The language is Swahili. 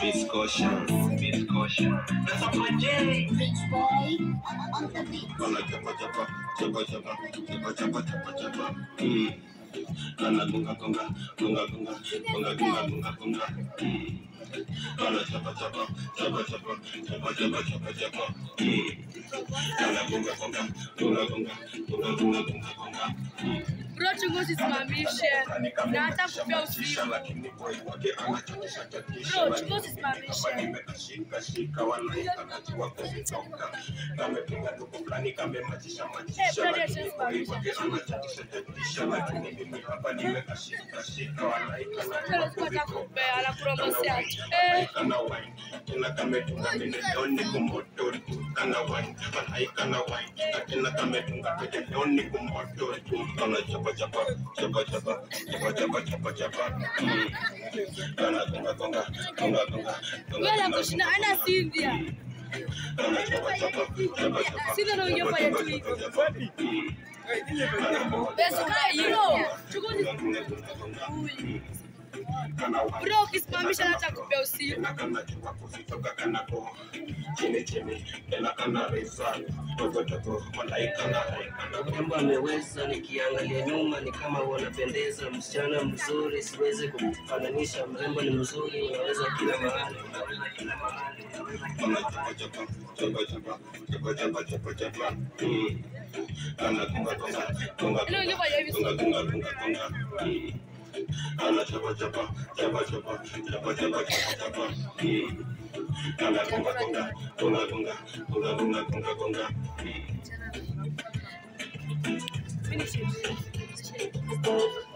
Miss Caution. That's up my J. Beach boy on the beat. Gonna chapa. Gonna gunga. Gonna chapa. Bro, chungu sisimamishe. Na hata kupea usiku. Bro, chungu sisimamishe. Wala kushina ana Cynthia. Cynthia ndio ingefanya tu hivyo. Basi kayo. Bro, kisimamisha hata kupea usiku. Mambo ameweza, nikiangalia nyuma ni kama wanapendeza. Msichana mzuri siwezi kumfananisha, mrembo ni mzuri, unaweza kila mahali. Leo ingefanya hivi. Finish it.